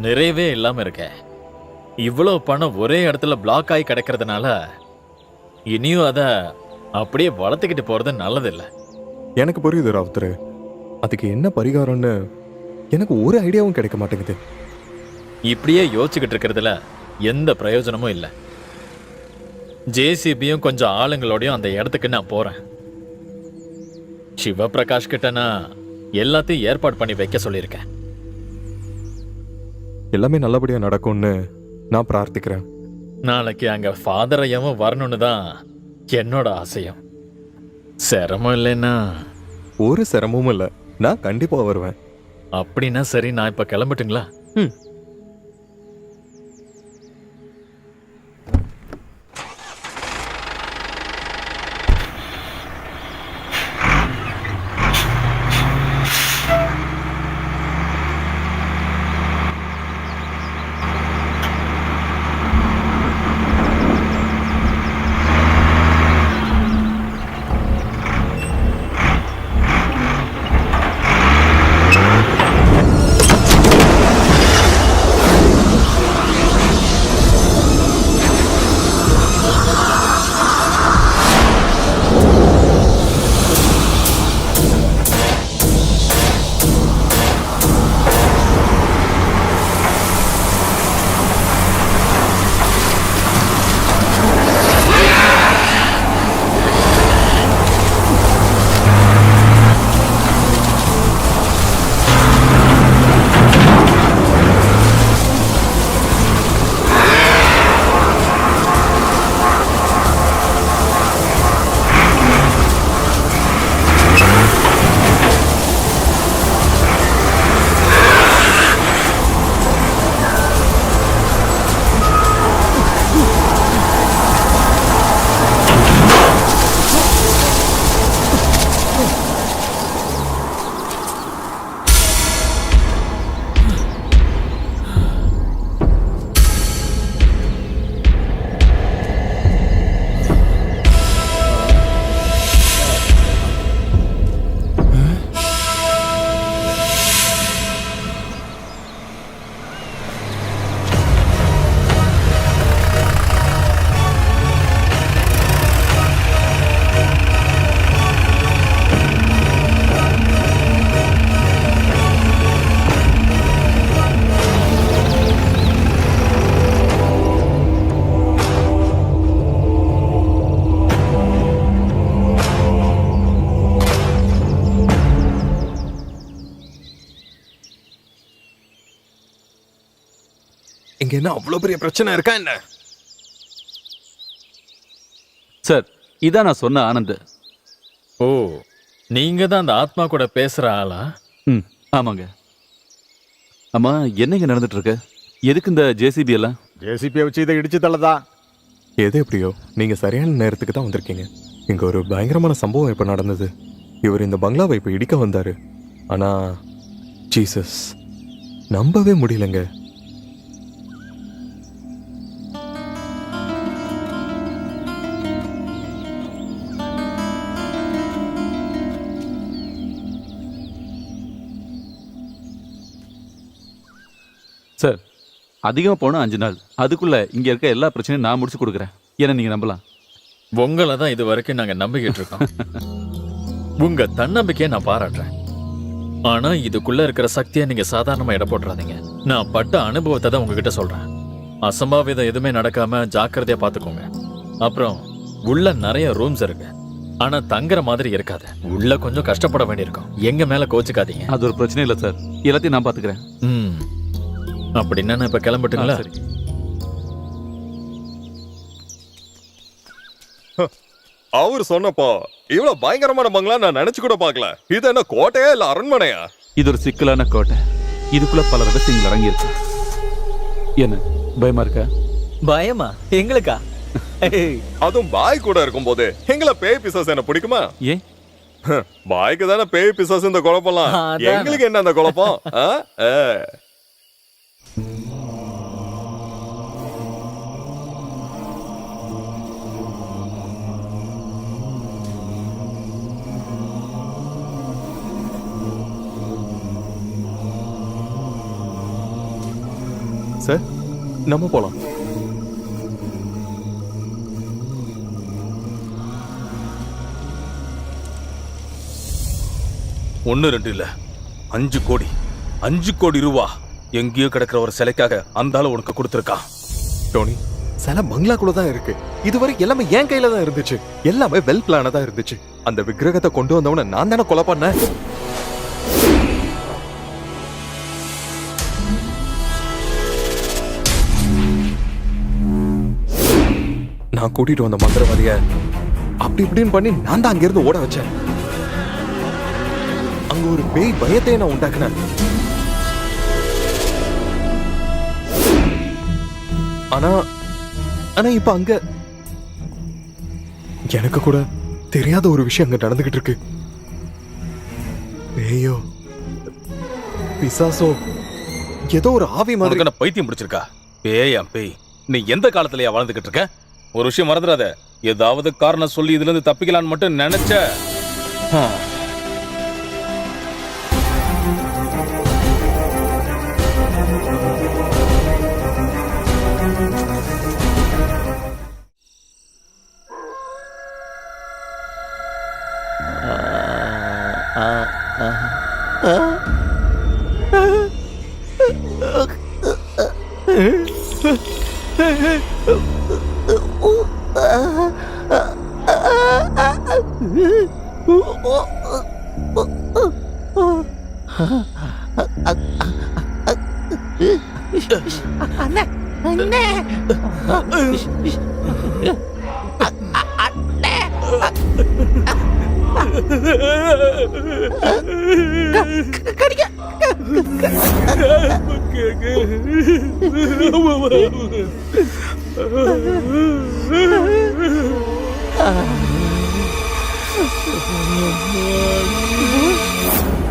நிறையவே இல்லாம இருக்கேன். இவ்வளவு பணம் ஒரே இடத்துல பிளாக் ஆகி கிடக்கிறதுனால இனியும் அத அப்படியே வளர்த்துக்கிட்டு போறது நல்லதில்லை. எனக்கு புரியுது ராவுத்தர். அதுக்கு என்ன பரிகாரம்னு எனக்கு ஒரு ஐடியாவும் கிடைக்க மாட்டேங்குது. இப்படியே யோசிச்சுக்கிட்டு இருக்கிறதுல எந்த பிரயோஜனமும் இல்லை. ஜேசிபியும் கொஞ்சம் ஆளுங்களோடையும் அந்த இடத்துக்கு நான் போறேன். சிவபிரகாஷ் கிட்ட நான் எல்லாத்தையும் ஏற்பாடு பண்ணி வைக்க சொல்லியிருக்கேன். எல்லாமே நல்லபடியா நடக்கும்னு நான் பிரார்த்திக்கிறேன். நாளைக்கு அங்க ஃபாதர் ஐயாவும் வரணும்னு தான் என்னோட ஆசையும். சிரமம் இல்லைன்னா? ஒரு சிரமமும் இல்லை, நான் கண்டிப்பா வருவேன். அப்படின்னா சரி, நான் இப்ப கிளம்பட்டுங்களா? இங்க என்ன அவ்வளவு பெரிய பிரச்சனை இருக்கா என்ன? சார், இதான் நான் சொன்ன ஆனந்த். ஓ, நீங்க தான் அந்த ஆத்மா கூட பேசுற ஆளா? ம், ஆமாங்க. ஆமா, என்னங்க நடந்துட்டு இருக்கு? எதுக்கு இந்த ஜேசிபி எல்லாம்? ஜேசிபியை வச்சு இதை இடிச்சு தள்ளதான். எது எப்படியோ நீங்க சரியான நேரத்துக்கு தான் வந்திருக்கீங்க. இங்க ஒரு பயங்கரமான சம்பவம் இப்ப நடந்தது. இவர் இந்த பங்களாவை இப்ப இடிக்க வந்தாரு. ஆனா ஜீசஸ், நம்பவே முடியலங்க. சார், அதிகமா போனா 5 நாள். அதுக்குள்ள இங்க இருக்க எல்லா பிரச்சனையும் நான் முடிச்சு கொடுக்குறேன். என்ன நீங்க நம்பலாம். உங்களை தான் இது வரைக்கும் நாங்க நம்பிக்கிட்டு இருக்கோம். உங்க தன்னம்பிக்கையை நான் பாராட்டுறேன். ஆனா இதுக்குள்ள இருக்கிற சக்தியை நீங்க சாதாரணமா இட போட்டுறாதீங்க. நான் பட்ட அனுபவத்தை தான் உங்ககிட்ட சொல்றேன். அசம்பாவிதம் எதுவுமே நடக்காம ஜாக்கிரதையா பாத்துக்கோங்க. அப்புறம் உள்ள நிறைய ரூம்ஸ் இருக்கு, ஆனா தங்குற மாதிரி இருக்காது. உள்ள கொஞ்சம் கஷ்டப்பட வேண்டியிருக்கும். எங்க மேல கோச்சுக்காதீங்க. அது ஒரு பிரச்சனை இல்லை சார், எல்லாத்தையும் நான் பாத்துக்கிறேன். அப்படின்னா நான் இப்ப கிளம்பட்டுங்களா? சரி. அவர் சொன்னப்போ இவ்வளவு பயங்கரமான பங்களா நான் நினைச்சு கூட பார்க்கல. இது என்ன கோட்டையா இல்ல அரண்மனையா? இது ஒரு சிக்கலான கோட்டை. இதுக்குள்ள பல ரகசியங்கள் அடங்கி இருக்கு. என்ன பயமா இருக்கா? பயமா? எங்களுக்கா? அதுவும் பாய் கூட இருக்கும் போது எங்களை பேய் பிசாசு என்ன பிடிக்குமா? ஏன்? பாய்க்கு தானே பேய் பிசாசு இந்த குழப்பம்லாம். எங்களுக்கு என்ன அந்த குழப்பம்? சார் நம்ம போலாம். ஒன்னு ரெண்டு இல்ல 5 கோடி 5 கோடி ரூபா எங்கேயோ கிடக்கிற ஒரு சிலைக்காக அந்த ஆளு உனக்கு கொடுத்துருக்கான். டோனி, சில பங்களாக்குள்ள தான் இருக்கு. இதுவரை எல்லாமே என் கையில தான் இருந்துச்சு. எல்லாமே வெல் பிளானா தான் இருந்துச்சு. அந்த விக்கிரகத்தை கொண்டு வந்தவன நான் தானே கொலை பண்ணேன். நான் கூட்டிட்டு வந்த மந்திரவாதிய அப்படி இப்படின்னு பண்ணி நான் தான் அங்கிருந்து ஓட வச்சேன். அங்க ஒரு பேய் பயத்தை நான் உண்டாக்குனேன். ஆனா ஆனா இப்ப அங்க எனக்கு கூட தெரியாத ஒரு விஷயம் அங்க நடந்துகிட்டு இருக்கு. பேயோ பிசாசோ ஏதோ ஒரு ஆவி மாதிரி. உனக்கு என்ன பைத்தியம் பிடிச்சிருக்கா? பேயா பேய்? நீ எந்த காலத்துலயா வாழ்ந்துகிட்டு இருக்க? ஒரு விஷயம் மறந்துடாத, ஏதாவது காரணம் சொல்லி இதுல இருந்து தப்பிக்கலான்னு மட்டும் நினைச்ச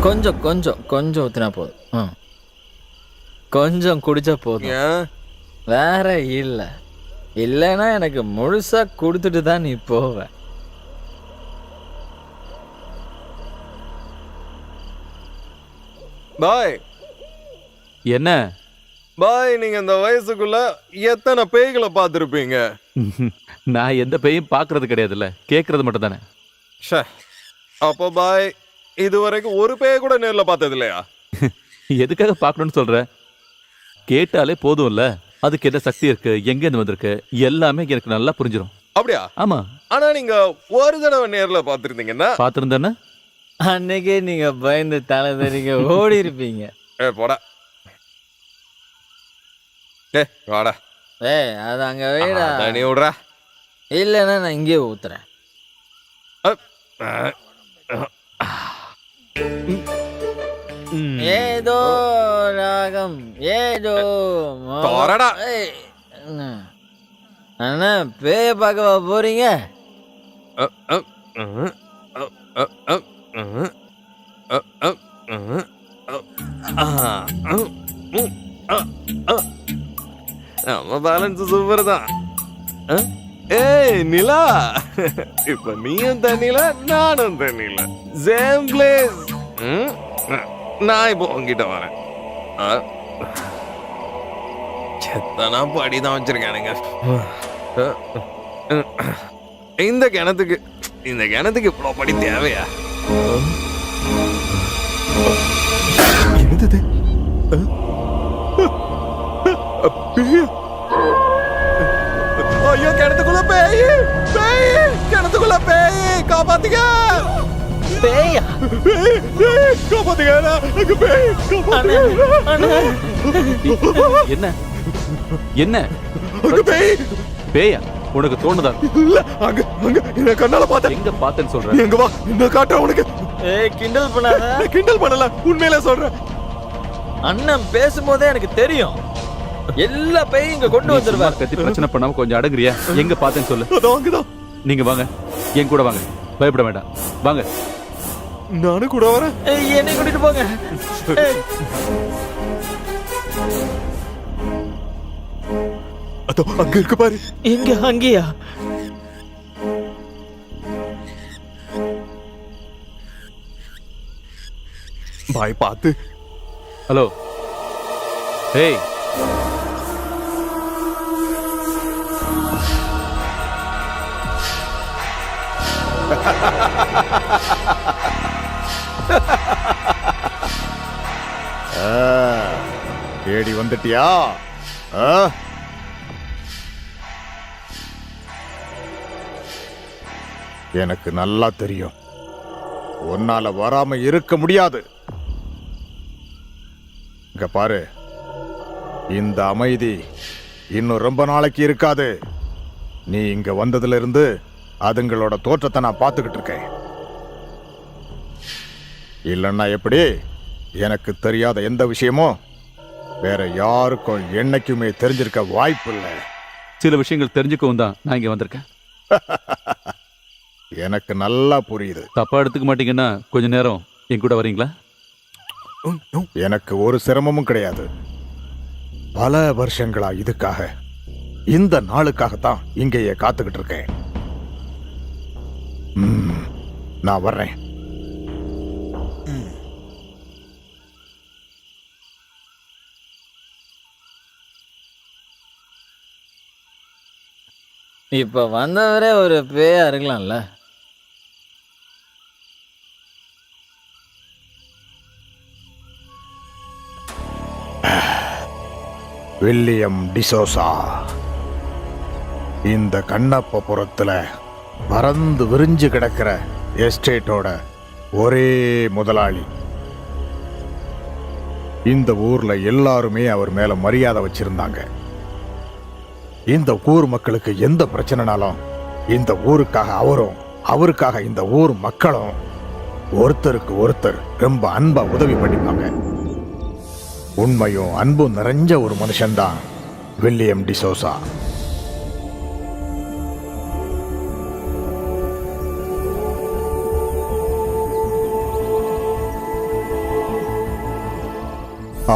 கொஞ்சம் கொஞ்சம் கொஞ்சம் ஊத்தினா போதும். கொஞ்சம் குடிச்சா போதும், வேற இல்ல. இல்லைன்னா எனக்கு முழுசா கொடுத்துட்டு தான் நீ போவ. பாய் என்ன பாய், நீங்க இந்த வயசுக்குள்ள எத்தனை பேய்களை பார்த்திருப்பீங்க? நான் எந்த பேயும் பார்க்கறது கிடையாதுல்ல, கேட்கறது மட்டும் தானே. ஷே, அப்போ பாய் இதுவரைக்கும் ஒரு பேய் கூட நேர்ல பார்த்தது இல்லையா? எதுக்காக பார்க்கணும்னு சொல்ற? கேட்டாலே போதும்ல. அதுக்கு என்ன சக்தி இருக்கு, எங்க இருந்து வந்திருக்கு, எல்லாமே எனக்கு நல்லா புரிஞ்சிடும். அப்படியா? ஆமா. ஆனா நீங்க ஒரு தடவை நேர்ல பார்த்திருந்தீங்கன்னா பார்த்திருந்தேன்னா அன்னைக்கே நீங்க பயந்து தலை தெரிங்க ஓடி இருப்பீங்க. போடா, வாடா. அது அங்க வைடா. நீ விடுறா. இல்லைன்னா நான் இங்கே ஊத்துறேன். ஏதோ ராகம் ஏதோ தோரடா. அண்ணா பேய பார்க்கவா போறீங்க? நம்ம பேலன்ஸ் சூப்பர் தான். ஏய் நிலா, இப்ப நீயும் தண்ணில நானும் தண்ணில, சேம் பிளேஸ். நான் இப்போ உங்ககிட்ட வரேன். எத்தனா படிதான் வச்சிருக்கானுங்க இந்த கிணத்துக்கு இவ்வளவு படி தேவையா? என்னது? ஐயோ, கிணத்துக்குள்ள பேய், கிணத்துக்குள்ள பேய், காப்பாத்துங்க. பேயா? காப்பாத்துங்க, பேய். என்ன என்ன பேய்? பேயா? உனக்கு தோணுதா? இல்ல, அங்க என்ன கண்ணால பார்த்தேன். எங்க பார்த்தேன்னு சொல்றேன். எங்க வா, என்ன காட்டுறேன் உனக்கு. கிண்டல் பண்ணாத. கிண்டல் பண்ணல, உண்மையில சொல்றேன். அண்ணன் பேசும்போதே எனக்கு தெரியும். எல்லா பேயும் இங்க கொண்டு வந்துருவா. கத்தி பிரச்சனை பண்ணாம கொஞ்சம் அடங்குறியா? எங்க பார்த்தேன்னு சொல்லு. அதோ அங்கதான். நீங்க வாங்க, என் கூட வாங்க, பயப்பட வேண்டாம், வாங்க. நானும் கூட வரேன். என்னை கூட்டிட்டு போங்க. அதோ அங்க இருக்கு பாரு. எங்க? அங்கேயா? பாய் பார்த்து. ஹலோ, ஏய், தேடி வந்துட்டியா? ஆ? எனக்கு நல்லா தெரியும், உன்னால வராம இருக்க முடியாது. இங்க பாரு, இந்த அமைதி இன்னும் ரொம்ப நாளைக்கு இருக்காது. நீ இங்க வந்ததுல இருந்து அதுங்களோட தோற்றத்தை நான் பார்த்துக்கிட்டு இருக்கேன். இல்லைன்னா எப்படி? எனக்கு தெரியாத எந்த விஷயமும் வேற யாருக்கும் என்னைக்குமே தெரிஞ்சிருக்க வாய்ப்பு இல்லை. சில விஷயங்கள் தெரிஞ்சுக்கவும் தான் நான் இங்க வந்திருக்கேன். எனக்கு நல்லா புரியுது. தப்பா எடுத்துக்க மாட்டீங்கன்னா கொஞ்ச நேரம் என் கூட வரீங்களா? எனக்கு ஒரு சிரமமும் கிடையாது. பல வருஷங்களா இதுக்காக, இந்த நாளுக்காகத்தான் இங்கேயே காத்துக்கிட்டு இருக்கேன். நான் வர்றேன். இப்ப வந்தவரே ஒரு பேயா இருக்கலாம்ல. வில்லியம் டிசோசா இந்த கண்ணப்பபுரத்துல பறந்து விரிஞ்சு கிடக்கிற எஸ்டேட்டோட ஒரே முதலாளி. இந்த ஊர்ல எல்லாருமே அவர் மேல மரியாதை வச்சிருந்தாங்க. இந்த ஊர் மக்களுக்கு எந்த பிரச்சனைனாலும் இந்த ஊருக்காக அவரும், அவருக்காக இந்த ஊர் மக்களும் ஒருத்தருக்கு ஒருத்தர் ரொம்ப அன்பா உதவி பண்ணிப்பாங்க. உண்மையும் அன்பும் நிறைஞ்ச ஒரு மனுஷன்தான் வில்லியம் டிசோசா.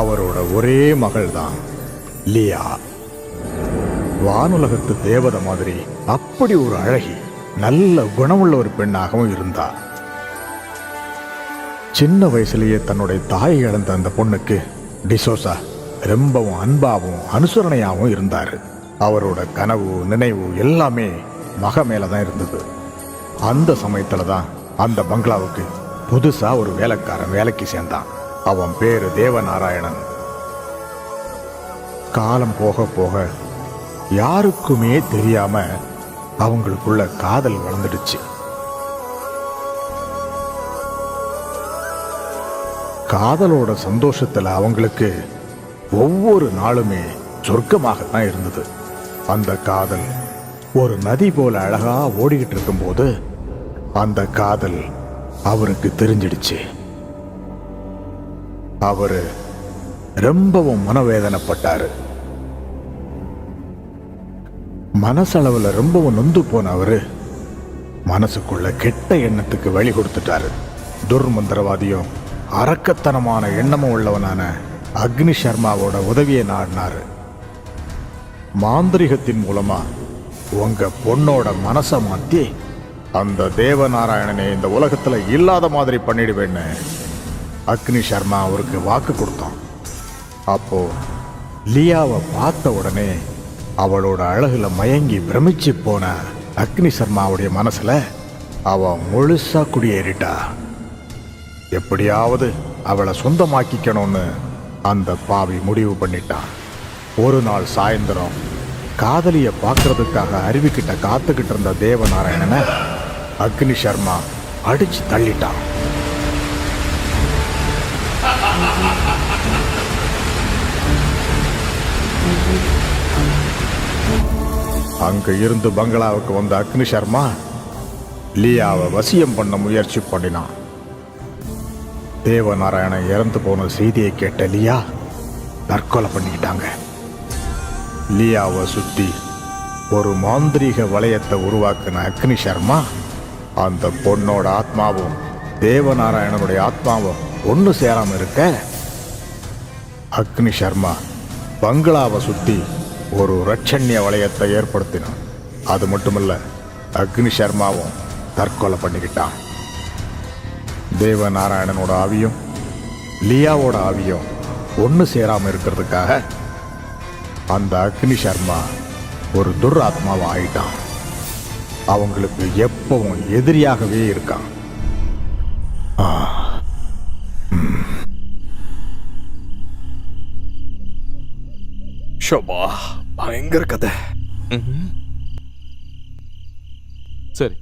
அவரோட ஒரே மகள் தான் லியா. வானுலகத்து தேவதை மாதிரி அப்படி ஒரு அழகி, நல்ல குணமுள்ள ஒரு பெண்ணாகவும் இருந்தா. சின்ன வயசுலயே தன்னுடைய தாயை இழந்த அந்த பொண்ணுக்கு டிசோசா ரொம்பவும் அன்பாவும் அனுசரணையாகவும் இருந்தார். அவரோட கனவு, நினைவு எல்லாமே மக மேலதான் இருந்தது. அந்த சமயத்துல தான் அந்த பங்களாவுக்கு புதுசா ஒரு வேலைக்காரன் வேலைக்கு சேர்ந்தான். அவன் பேரு தேவநாராயணன். காலம் போக போக யாருக்குமே தெரியாம அவங்களுக்குள்ள காதல் வளர்ந்துடுச்சு. காதலோட சந்தோஷத்துல அவங்களுக்கு ஒவ்வொரு நாளுமே சொர்க்கமாகத்தான் இருந்தது. அந்த காதல் ஒரு நதி போல அழகா ஓடிக்கிட்டு இருக்கும்போது அந்த காதல் அவருக்கு தெரிஞ்சிடுச்சு. அவரு ரொம்பவும் மனவேதனைப்பட்டாரு. மனசளவுல ரொம்பவும் நொந்து போன அவரு மனசுக்குள்ள கெட்ட எண்ணத்துக்கு வழி கொடுத்துட்டாரு. துர்மந்திரவாதியும் அரக்கத்தனமான எண்ணமும் உள்ளவனான அக்னி சர்மாவோட உதவியை நாடினாரு. மாந்திரிகத்தின் மூலமா உங்க பொண்ணோட மனசை மாத்தி அந்த தேவநாராயணனை இந்த உலகத்துல இல்லாத மாதிரி பண்ணிடுவேன்னு அக்னி சர்மா அவருக்கு வாக்கு கொடுத்தான். அப்போ லியாவை பார்த்த உடனே அவளோட அழகுல மயங்கி பிரமிச்சு போன அக்னி சர்மாவுடைய மனசுல அவ முழுசா குடியேறிட்டா. எப்படியாவது அவளை சொந்தமாக்கிக்கணும்னு அந்த பாவி முடிவு பண்ணிட்டான். ஒரு நாள் சாயந்தரம் காதலிய பார்க்கறதுக்காக அருவிக்கிட்ட காத்துக்கிட்டு இருந்த தேவநாராயணனை அக்னி சர்மா அடிச்சு தள்ளிட்டான். அங்க இருந்து பங்களாவுக்கு வந்த அக்னி சர்மா லியாவை வசியம் பண்ண முயற்சி பண்ணினான். தேவநாராயணன் இறந்து போன செய்தியை கேட்ட லியா தற்கொலை பண்ணிக்கிட்டாங்க. லியாவை சுத்தி ஒரு மாந்திரீக வளையத்தை உருவாக்கின அக்னி சர்மா அந்த பொண்ணோட ஆத்மாவும் தேவநாராயணனுடைய ஆத்மாவும் ஒன்று சேராம இருக்க அக்னி சர்மா பங்களாவை சுத்தி ஒரு ரட்சண்ய வளையத்தை ஏற்படுத்தினான். அது மட்டுமல்ல, அக்னி சர்மாவும் தற்கொலை பண்ணிக்கிட்டான். தேவநாராயணனோட ஆவியும் லியாவோட ஆவியும் ஒன்று சேராம இருக்கிறதுக்காக அந்த அக்னி சர்மா ஒரு துராத்மாவை ஆயிட்டான். அவங்களுக்கு எப்பவும் எதிரியாகவே இருக்கான். ஷோபா பயங்கர கதை. சரி